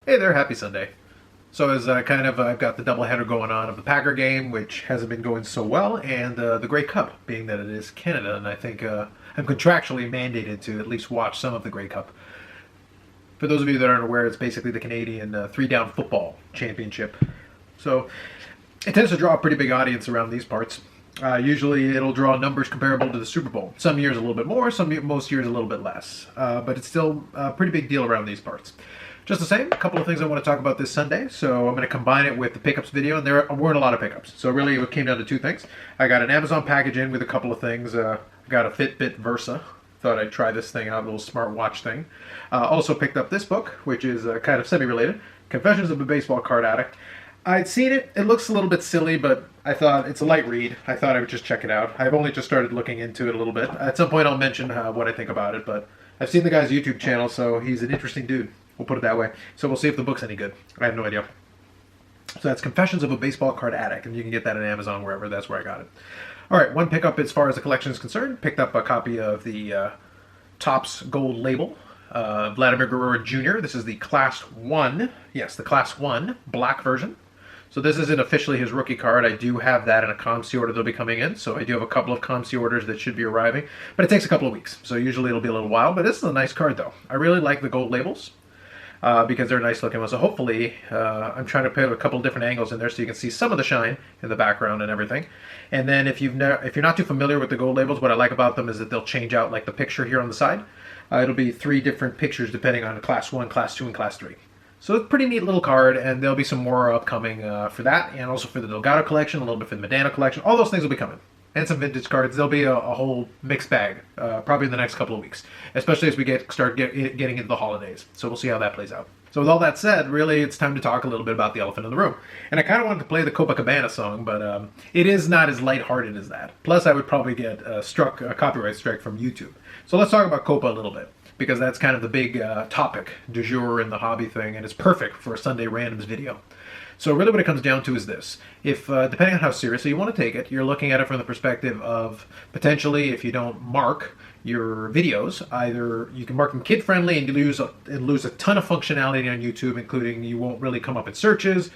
Hey there, happy Sunday. So as I've got the doubleheader going on of the Packer game, which hasn't been going so well, and the Grey Cup, being that it is Canada, and I think I'm contractually mandated to at least watch some of the Grey Cup. For those of you that aren't aware, it's basically the Canadian three-down football championship. So it tends to draw a pretty big audience around these parts. Usually it'll draw numbers comparable to the Super Bowl. Some years a little bit more, most years a little bit less. But it's still a pretty big deal around these parts. Just the same, a couple of things I want to talk about this Sunday. So I'm going to combine it with the pickups video, and there weren't a lot of pickups. So really it came down to two things. I got an Amazon package in with a couple of things. I got a Fitbit Versa. Thought I'd try this thing out, a little smartwatch thing. Also picked up this book, which is kind of semi-related, Confessions of a Baseball Card Addict. I'd seen it. It looks a little bit silly, but I thought it's a light read. I thought I would just check it out. I've only just started looking into it a little bit. At some point I'll mention what I think about it, but I've seen the guy's YouTube channel, so he's an interesting dude. We'll put it that way. So we'll see if the book's any good. I have no idea. So that's Confessions of a Baseball Card Addict, and you can get that on Amazon, wherever. That's where I got it. All right, one pickup as far as the collection is concerned. Picked up a copy of the Topps Gold Label, Vladimir Guerrero Jr. This is the Class 1. Yes, the Class 1 black version. So this isn't officially his rookie card. I do have that in a COMC order that'll be coming in. So I do have a couple of COMC orders that should be arriving. But it takes a couple of weeks. So usually it'll be a little while. But this is a nice card, though. I really like the gold labels. Because they're nice looking ones. So hopefully, I'm trying to put a couple different angles in there so you can see some of the shine in the background and everything. And then if you're not too familiar with the gold labels, what I like about them is that they'll change out like the picture here on the side. It'll be 3 different pictures depending on Class 1, Class 2, and Class 3. So it's a pretty neat little card, and there'll be some more upcoming for that, and also for the Delgado collection, a little bit for the Medana collection. All those things will be coming. And some vintage cards. There'll be a whole mixed bag, probably in the next couple of weeks, especially as we start getting into the holidays. So we'll see how that plays out. So with all that said, really, it's time to talk a little bit about the elephant in the room. And I kind of wanted to play the Copacabana song, but it is not as lighthearted as that. Plus, I would probably get a copyright strike from YouTube. So let's talk about COPPA a little bit, because that's kind of the big topic du jour in the hobby thing, and it's perfect for a Sunday Randoms video. So really what it comes down to is this. If, depending on how seriously you want to take it, you're looking at it from the perspective of potentially, if you don't mark your videos, either you can mark them kid-friendly and lose a ton of functionality on YouTube, including you won't really come up in searches.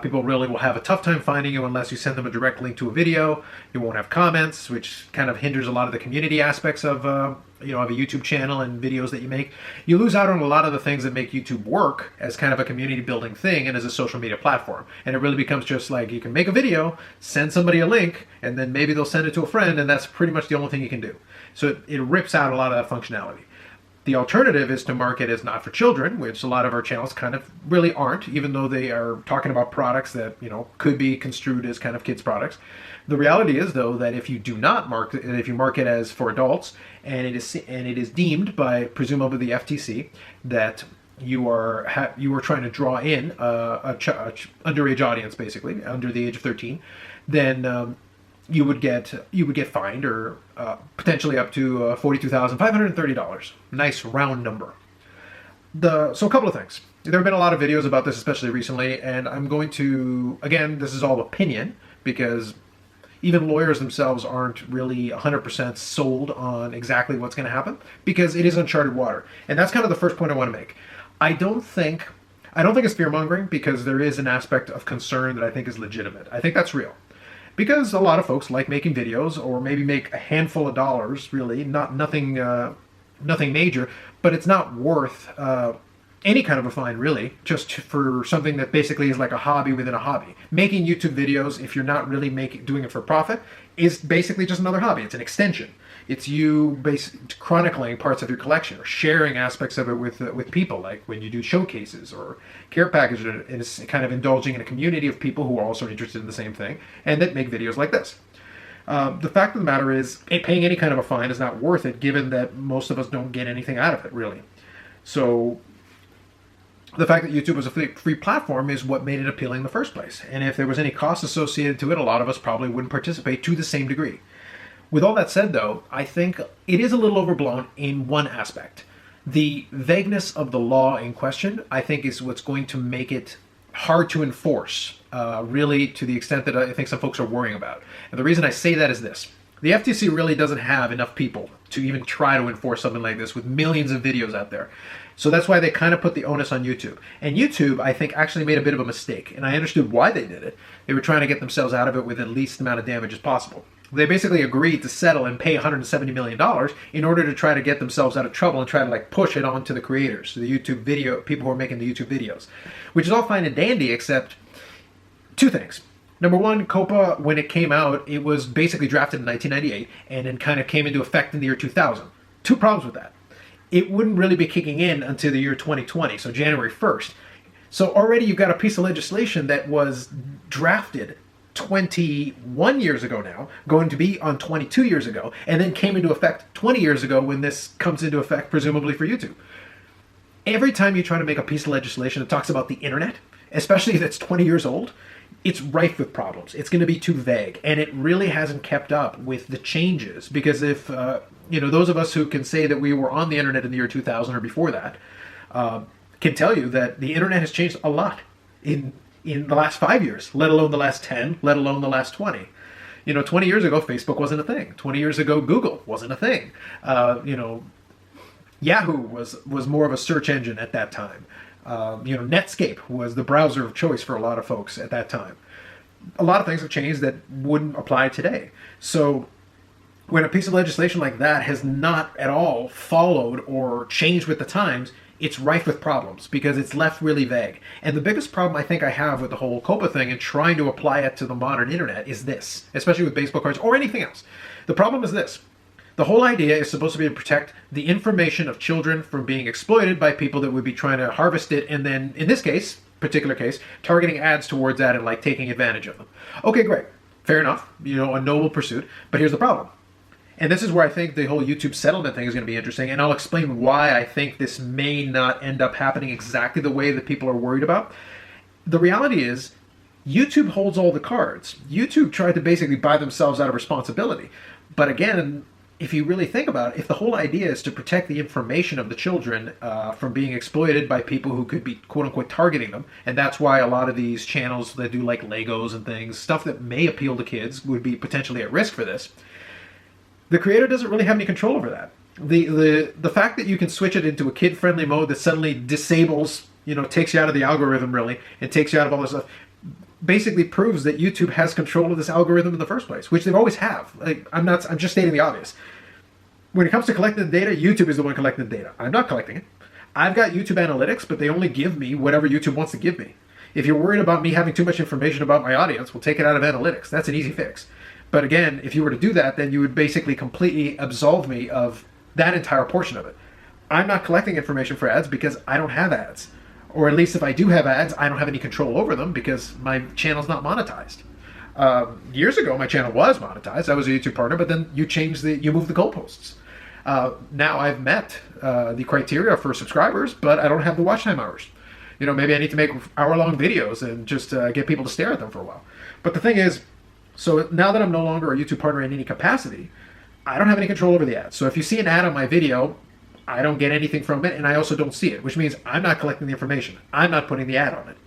People really will have a tough time finding you unless you send them a direct link to a video. You won't have comments, which kind of hinders a lot of the community aspects of of a YouTube channel and videos that you make. You lose out on a lot of the things that make YouTube work as kind of a community building thing and as a social media platform. And it really becomes just like you can make a video, send somebody a link, and then maybe they'll send it to a friend, and that's pretty much the only thing you can do. So it rips out a lot of that functionality. The alternative is to mark it as not for children, which a lot of our channels kind of really aren't, even though they are talking about products that, could be construed as kind of kids products. The reality is, though, that if you do not mark it, if you mark it as for adults, and it is deemed by presumably the FTC that you are trying to draw in a underage audience, basically under the age of 13, then you would get fined or potentially up to $42,530. Nice round number. So a couple of things. There have been a lot of videos about this, especially recently, and I'm going to, again, this is all opinion, because even lawyers themselves aren't really 100% sold on exactly what's going to happen, because it is uncharted water. And that's kind of the first point I want to make. I don't think it's fear-mongering, because there is an aspect of concern that I think is legitimate. I think that's real. Because a lot of folks like making videos, or maybe make a handful of dollars, really, nothing major, but it's not worth any kind of a fine, really, just for something that basically is like a hobby within a hobby. Making YouTube videos, if you're not really doing it for profit, is basically just another hobby. It's an extension. It's you chronicling parts of your collection or sharing aspects of it with people, like when you do showcases or care packages, and it's kind of indulging in a community of people who are also interested in the same thing and that make videos like this. The fact of the matter is, paying any kind of a fine is not worth it, given that most of us don't get anything out of it, really. So the fact that YouTube was a free platform is what made it appealing in the first place. And if there was any cost associated to it, a lot of us probably wouldn't participate to the same degree. With all that said, though, I think it is a little overblown in one aspect. The vagueness of the law in question, I think, is what's going to make it hard to enforce, really, to the extent that I think some folks are worrying about. And the reason I say that is this. The FTC really doesn't have enough people to even try to enforce something like this with millions of videos out there. So that's why they kind of put the onus on YouTube. And YouTube, I think, actually made a bit of a mistake. And I understood why they did it. They were trying to get themselves out of it with the least amount of damage as possible. They basically agreed to settle and pay $170 million in order to try to get themselves out of trouble and try to like push it onto the creators, the YouTube video, people who are making the YouTube videos. Which is all fine and dandy, except two things. Number one, COPPA, when it came out, it was basically drafted in 1998 and then kind of came into effect in the year 2000. Two problems with that. It wouldn't really be kicking in until the year 2020, so January 1st. So already you've got a piece of legislation that was drafted 21 years ago now, going to be on 22 years ago, and then came into effect 20 years ago when this comes into effect, presumably for YouTube. Every time you try to make a piece of legislation that talks about the internet, especially if it's 20 years old, it's rife with problems. It's going to be too vague, and it really hasn't kept up with the changes. Because if those of us who can say that we were on the internet in the year 2000 or before that, can tell you that the internet has changed a lot in the last 5 years, let alone the last 10, let alone the last 20. 20 years ago, Facebook wasn't a thing. 20 years ago, Google wasn't a thing. Yahoo was more of a search engine at that time. Netscape was the browser of choice for a lot of folks at that time. A lot of things have changed that wouldn't apply today. So when a piece of legislation like that has not at all followed or changed with the times, it's rife with problems because it's left really vague. And the biggest problem I think I have with the whole COPPA thing and trying to apply it to the modern internet is this, especially with baseball cards or anything else. The problem is this. The whole idea is supposed to be to protect the information of children from being exploited by people that would be trying to harvest it and then, in this particular case, targeting ads towards that and like taking advantage of them. Okay, great. Fair enough. A noble pursuit. But here's the problem. And this is where I think the whole YouTube settlement thing is going to be interesting, and I'll explain why I think this may not end up happening exactly the way that people are worried about. The reality is, YouTube holds all the cards. YouTube tried to basically buy themselves out of responsibility. But again, if you really think about it, if the whole idea is to protect the information of the children from being exploited by people who could be quote-unquote targeting them, and that's why a lot of these channels that do like Legos and things, stuff that may appeal to kids, would be potentially at risk for this, the creator doesn't really have any control over that. The fact that you can switch it into a kid-friendly mode that suddenly disables, takes you out of the algorithm really, and takes you out of all this stuff, basically proves that YouTube has control of this algorithm in the first place, which they've always have. I'm just stating the obvious. When it comes to collecting the data, YouTube is the one collecting the data. I'm not collecting it. I've got YouTube analytics, but they only give me whatever YouTube wants to give me. If you're worried about me having too much information about my audience, we'll take it out of analytics. That's an easy fix. But again, if you were to do that, then you would basically completely absolve me of that entire portion of it. I'm not collecting information for ads because I don't have ads. Or at least if I do have ads, I don't have any control over them because my channel's not monetized. Years ago, my channel was monetized. I was a YouTube partner, but then you moved the goalposts. Now I've met the criteria for subscribers, but I don't have the watch time hours. Maybe I need to make hour-long videos and just get people to stare at them for a while. But the thing is, so now that I'm no longer a YouTube partner in any capacity, I don't have any control over the ads. So if you see an ad on my video, I don't get anything from it, and I also don't see it, which means I'm not collecting the information. I'm not putting the ad on it.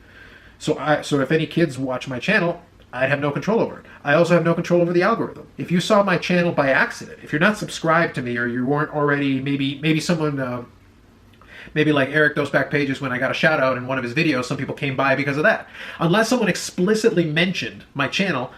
So if any kids watch my channel, I'd have no control over it. I also have no control over the algorithm. If you saw my channel by accident, if you're not subscribed to me or you weren't already, maybe someone, maybe like Eric Dose Back Pages, when I got a shout out in one of his videos, some people came by because of that. Unless someone explicitly mentioned my channel,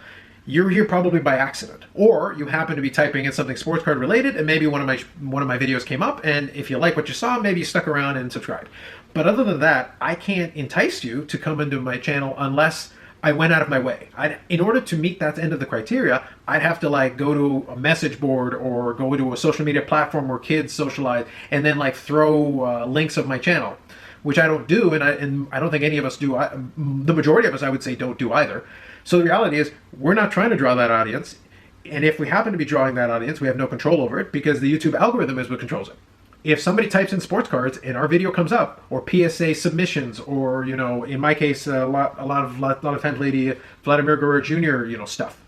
you're here probably by accident, or you happen to be typing in something sports card related, and maybe one of my videos came up, and if you like what you saw, maybe you stuck around and subscribed. But other than that, I can't entice you to come into my channel unless I went out of my way. In order to meet that end of the criteria, I'd have to like go to a message board or go to a social media platform where kids socialize, and then like throw links of my channel, which I don't do, and I don't think any of us do. The majority of us, I would say, don't do either. So the reality is, we're not trying to draw that audience, and if we happen to be drawing that audience, we have no control over it because the YouTube algorithm is what controls it. If somebody types in sports cards and our video comes up, or PSA submissions, or in my case, a lot of times, Lady Vladimir Guerrero Jr. Stuff,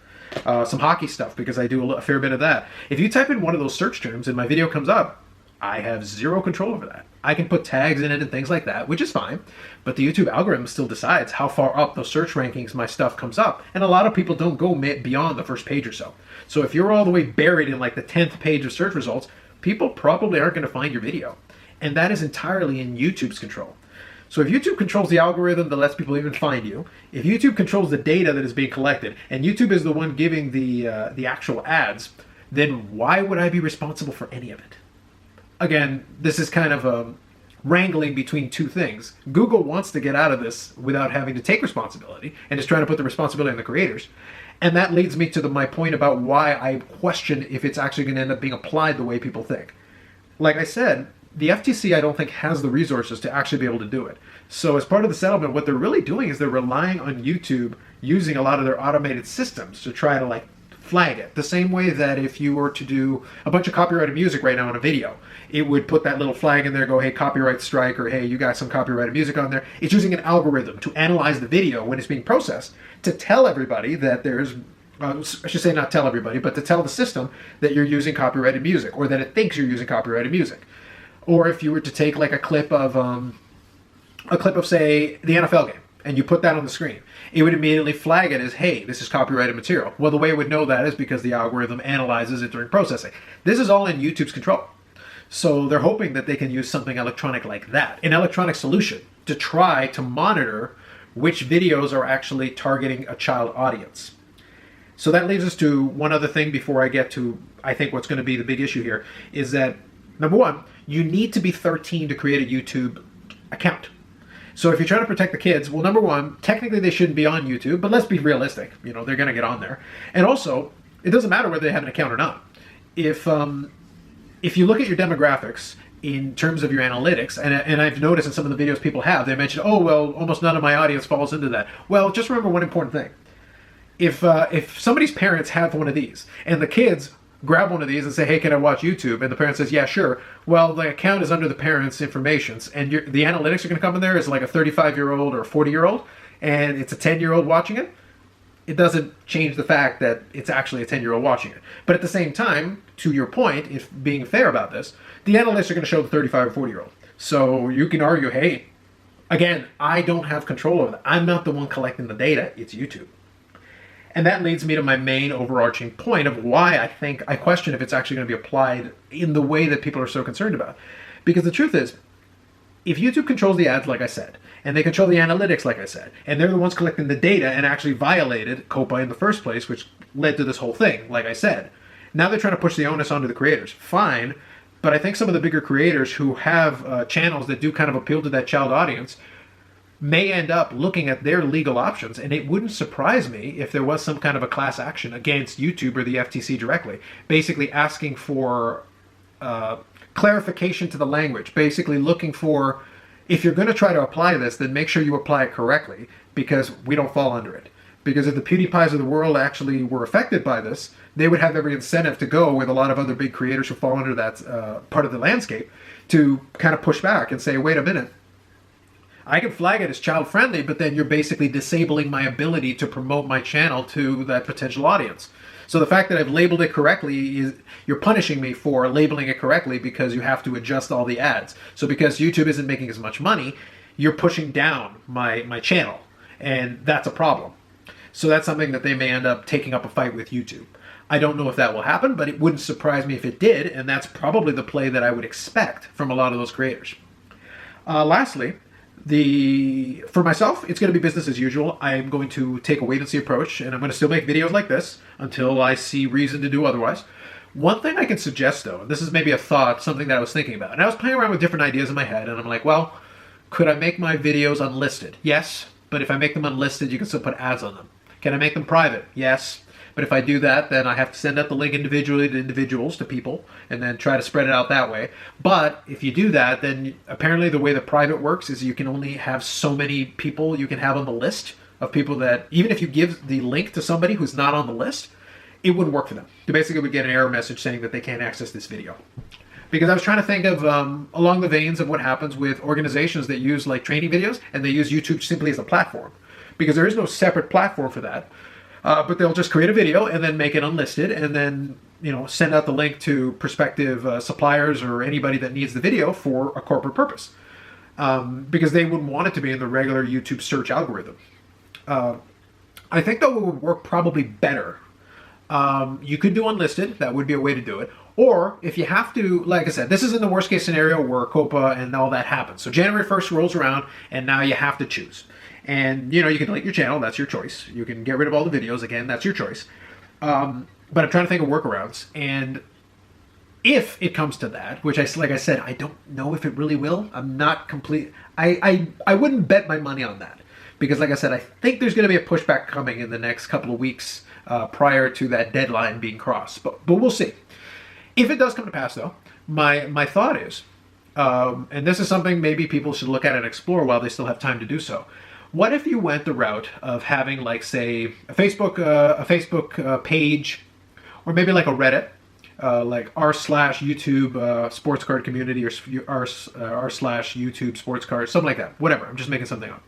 some hockey stuff because I do a fair bit of that. If you type in one of those search terms and my video comes up, I have zero control over that. I can put tags in it and things like that, which is fine, but the YouTube algorithm still decides how far up those search rankings my stuff comes up, and a lot of people don't go beyond the first page or so. So if you're all the way buried in like the 10th page of search results, people probably aren't going to find your video. And that is entirely in YouTube's control. So if YouTube controls the algorithm that lets people even find you, if YouTube controls the data that is being collected, and YouTube is the one giving the actual ads, then why would I be responsible for any of it? Again, this is kind of wrangling between two things. Google wants to get out of this without having to take responsibility and is trying to put the responsibility on the creators. And that leads me to my point about why I question if it's actually going to end up being applied the way people think. Like I said, the FTC, I don't think, has the resources to actually be able to do it. So as part of the settlement, what they're really doing is they're relying on YouTube using a lot of their automated systems to try to flag it. The same way that if you were to do a bunch of copyrighted music right now on a video, it would put that little flag in there, go, hey, copyright strike, or hey, you got some copyrighted music on there. It's using an algorithm to analyze the video when it's being processed to tell everybody that there's, I should say not tell everybody, but to tell the system that you're using copyrighted music, or that it thinks you're using copyrighted music. Or if you were to take a clip of say the NFL game, and you put that on the screen, it would immediately flag it as, hey, this is copyrighted material. Well, the way it would know that is because the algorithm analyzes it during processing. This is all in YouTube's control. So they're hoping that they can use something electronic like that, an electronic solution, to try to monitor which videos are actually targeting a child audience. So that leads us to one other thing before I get to, I think, what's going to be the big issue here, is that, number one, you need to be 13 to create a YouTube account. So if you're trying to protect the kids, well, number one, technically they shouldn't be on YouTube, but let's be realistic. They're going to get on there. And also, it doesn't matter whether they have an account or not. If you look at your demographics in terms of your analytics, and I've noticed in some of the videos people have, they mention, oh, well, almost none of my audience falls into that. Well, just remember one important thing. If somebody's parents have one of these, and the kids grab one of these and say, hey, can I watch YouTube? And the parent says, yeah, sure. Well, the account is under the parent's information, and the analytics are going to come in there as a 35-year-old or a 40-year-old, and it's a 10-year-old watching it. It doesn't change the fact that it's actually a 10-year-old watching it. But at the same time, to your point, if being fair about this, the analytics are going to show the 35 or 40-year-old. So you can argue, hey, again, I don't have control over that. I'm not the one collecting the data. It's YouTube. And that leads me to my main overarching point of why I question if it's actually going to be applied in the way that people are so concerned about. Because the truth is, if YouTube controls the ads, like I said, and they control the analytics, like I said, and they're the ones collecting the data and actually violated COPPA in the first place, which led to this whole thing, like I said, now they're trying to push the onus onto the creators. Fine, but I think some of the bigger creators who have channels that do kind of appeal to that child audience may end up looking at their legal options, and it wouldn't surprise me if there was some kind of a class action against YouTube or the FTC directly, basically asking for clarification to the language, basically looking for, if you're going to try to apply this, then make sure you apply it correctly, because we don't fall under it. Because if the PewDiePies of the world actually were affected by this, they would have every incentive to go with a lot of other big creators who fall under that part of the landscape to kind of push back and say, wait a minute, I can flag it as child-friendly, but then you're basically disabling my ability to promote my channel to that potential audience. So the fact that I've labeled it correctly is, you're punishing me for labeling it correctly because you have to adjust all the ads. So because YouTube isn't making as much money, you're pushing down my channel, and that's a problem. So that's something that they may end up taking up a fight with YouTube. I don't know if that will happen, but it wouldn't surprise me if it did, and that's probably the play that I would expect from a lot of those creators. Lastly, for myself, it's going to be business as usual. I'm going to take a wait-and-see approach, and I'm going to still make videos like this until I see reason to do otherwise. One thing I can suggest, though, and this is maybe a thought, something that I was thinking about, and I was playing around with different ideas in my head, and I'm like, well, could I make my videos unlisted? Yes, but if I make them unlisted, you can still put ads on them. Can I make them private? Yes. But if I do that, then I have to send out the link individually to individuals, to people, and then try to spread it out that way. But if you do that, then apparently the way the private works is you can only have so many people you can have on the list of people that, even if you give the link to somebody who's not on the list, it wouldn't work for them. They basically would get an error message saying that they can't access this video. Because I was trying to think of along the veins of what happens with organizations that use training videos, and they use YouTube simply as a platform. Because there is no separate platform for that. But they'll just create a video and then make it unlisted, and then send out the link to prospective suppliers or anybody that needs the video for a corporate purpose, because they wouldn't want it to be in the regular YouTube search algorithm. I think that would work probably better. You could do unlisted, that would be a way to do it, Or if you have to, like I said, this is in the worst case scenario where COPPA and all that happens. So January 1st rolls around and now you have to choose. And you can delete your channel, that's your choice. You can get rid of all the videos, again, that's your choice. But I'm trying to think of workarounds. And if it comes to that, which like I said, I don't know if it really will. I'm not complete. I wouldn't bet my money on that. Because like I said, I think there's going to be a pushback coming in the next couple of weeks prior to that deadline being crossed. But we'll see. If it does come to pass, though, my thought is, and this is something maybe people should look at and explore while they still have time to do so. What if you went the route of having, like, say, a Facebook page, or maybe like a Reddit, like r/YouTube sports card community, or r/YouTube sports card, something like that. Whatever. I'm just making something up.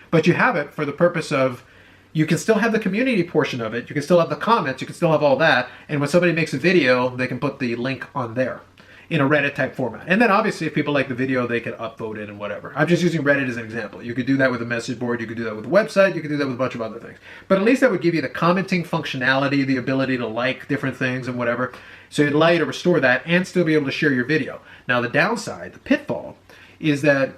But you have it for the purpose of, you can still have the community portion of it. You can still have the comments. You can still have all that. And when somebody makes a video, they can put the link on there in a Reddit type format. And then obviously if people like the video, they can upvote it and whatever. I'm just using Reddit as an example. You could do that with a message board. You could do that with a website. You could do that with a bunch of other things. But at least that would give you the commenting functionality, the ability to like different things and whatever. So it'd allow you to restore that and still be able to share your video. Now the downside, the pitfall, is that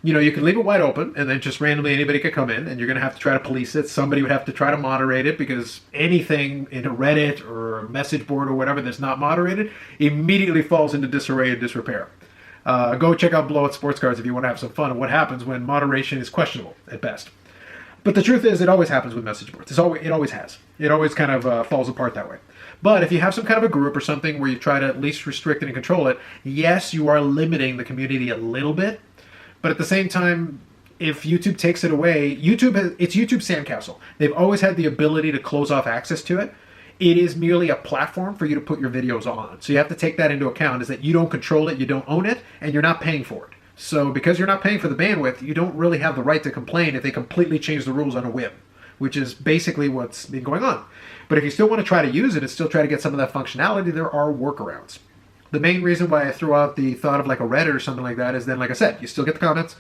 you can leave it wide open and then just randomly anybody could come in and you're going to have to try to police it. Somebody would have to try to moderate it, because anything in a Reddit or a message board or whatever that's not moderated immediately falls into disarray and disrepair. Go check out Blow It Sports Cards if you want to have some fun of what happens when moderation is questionable at best. But the truth is, it always happens with message boards. It always has. It always kind of falls apart that way. But if you have some kind of a group or something where you try to at least restrict it and control it, yes, you are limiting the community a little bit. But at the same time, if YouTube takes it away, it's YouTube's sandcastle. They've always had the ability to close off access to it. It is merely a platform for you to put your videos on. So you have to take that into account, is that you don't control it, you don't own it, and you're not paying for it. So because you're not paying for the bandwidth, you don't really have the right to complain if they completely change the rules on a whim, which is basically what's been going on. But if you still want to try to use it and still try to get some of that functionality, there are workarounds. The main reason why I threw out the thought of like a Reddit or something like that is then, like I said, you still get the comments.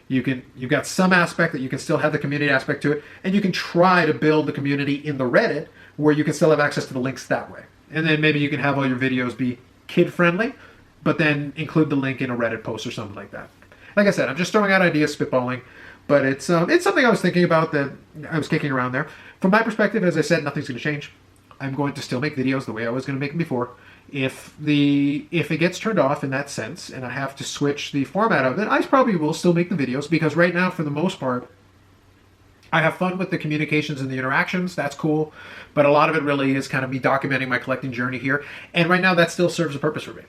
You've got some aspect that you can still have the community aspect to it, and you can try to build the community in the Reddit where you can still have access to the links that way. And then maybe you can have all your videos be kid-friendly, but then include the link in a Reddit post or something like that. Like I said, I'm just throwing out ideas, spitballing, but it's something I was thinking about, that I was kicking around there. From my perspective, as I said, nothing's going to change. I'm going to still make videos the way I was going to make them before. If it gets turned off in that sense and I have to switch the format of it, I probably will still make the videos, because right now, for the most part, I have fun with the communications and the interactions. That's cool. But a lot of it really is kind of me documenting my collecting journey here. And right now that still serves a purpose for me.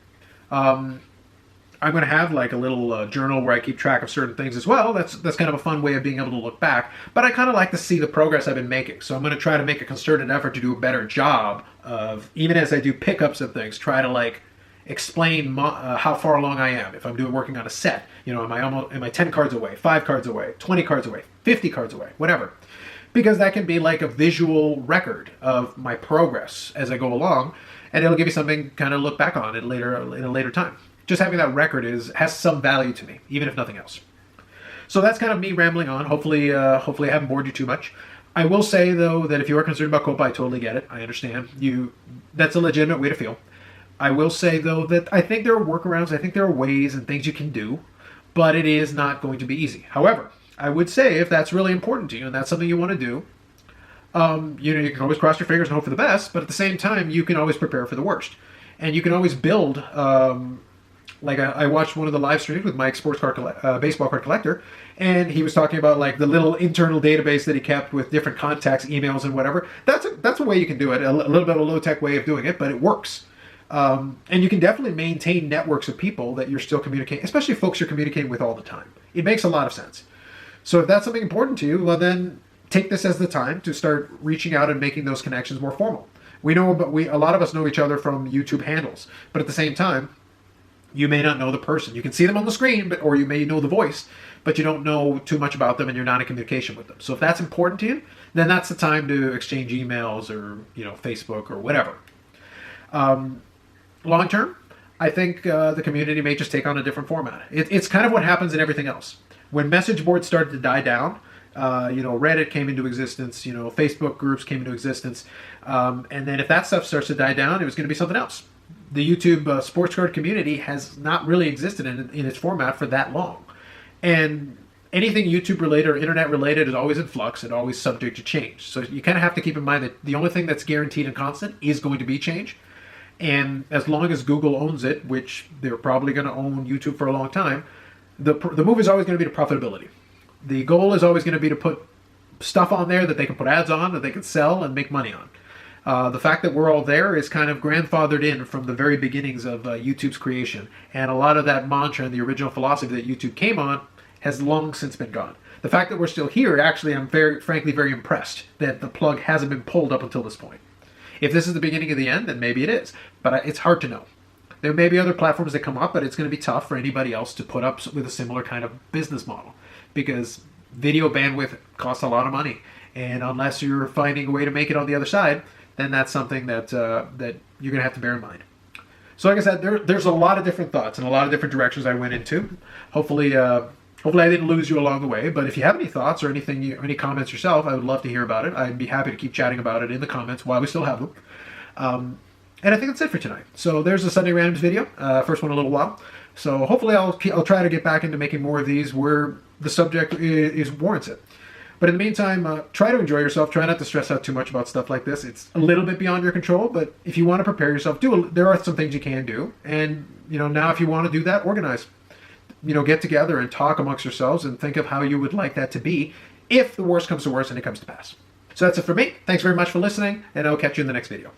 I'm going to have like a little journal where I keep track of certain things as well. That's kind of a fun way of being able to look back. But I kind of like to see the progress I've been making. So I'm going to try to make a concerted effort to do a better job of, even as I do pickups of things, try to like explain how far along I am. If I'm working on a set, am I 10 cards away, 5 cards away, 20 cards away, 50 cards away, whatever. Because that can be like a visual record of my progress as I go along, and it'll give you something kind of look back on it later in a later time. Just having that record has some value to me, even if nothing else. So that's kind of me rambling on. Hopefully I haven't bored you too much. I will say, though, that if you are concerned about COPPA, I totally get it. I understand. That's a legitimate way to feel. I will say, though, that I think there are workarounds. I think there are ways and things you can do, but it is not going to be easy. However, I would say if that's really important to you and that's something you want to do, you can always cross your fingers and hope for the best, but at the same time, you can always prepare for the worst. And you can always build... Like I watched one of the live streams with Mike's baseball card collector, and he was talking about like the little internal database that he kept with different contacts, emails, and whatever. That's a way you can do it. A little bit of a low-tech way of doing it, but it works. And you can definitely maintain networks of people that you're still communicating, especially folks you're communicating with all the time. It makes a lot of sense. So if that's something important to you, well then take this as the time to start reaching out and making those connections more formal. A lot of us know each other from YouTube handles, but at the same time, you may not know the person. You can see them on the screen, or you may know the voice, but you don't know too much about them and you're not in communication with them. So if that's important to you, then that's the time to exchange emails or Facebook or whatever. Long term, I think the community may just take on a different format. It's kind of what happens in everything else. When message boards started to die down, Reddit came into existence, Facebook groups came into existence, and then if that stuff starts to die down, it was going to be something else. the YouTube sports card community has not really existed in its format for that long. And anything YouTube related or internet related is always in flux and always subject to change. So you kind of have to keep in mind that the only thing that's guaranteed and constant is going to be change. And as long as Google owns it, which they're probably going to own YouTube for a long time, the move is always going to be to profitability. The goal is always going to be to put stuff on there that they can put ads on, that they can sell and make money on. The fact that we're all there is kind of grandfathered in from the very beginnings of YouTube's creation. And a lot of that mantra and the original philosophy that YouTube came on has long since been gone. The fact that we're still here, actually, I'm frankly very impressed that the plug hasn't been pulled up until this point. If this is the beginning of the end, then maybe it is. But it's hard to know. There may be other platforms that come up, but it's going to be tough for anybody else to put up with a similar kind of business model, because video bandwidth costs a lot of money. And unless you're finding a way to make it on the other side, then that's something that that you're going to have to bear in mind. So like I said, there's a lot of different thoughts and a lot of different directions I went into. Hopefully I didn't lose you along the way, but if you have any thoughts or anything, any comments yourself, I would love to hear about it. I'd be happy to keep chatting about it in the comments while we still have them. And I think that's it for tonight. So there's the Sunday Randoms video, first one in a little while. So hopefully I'll try to get back into making more of these where the subject is warrants it. But in the meantime, try to enjoy yourself. Try not to stress out too much about stuff like this. It's a little bit beyond your control, but if you want to prepare yourself, there are some things you can do. And now if you want to do that, organize. Get together and talk amongst yourselves and think of how you would like that to be if the worst comes to worst and it comes to pass. So that's it for me. Thanks very much for listening, and I'll catch you in the next video.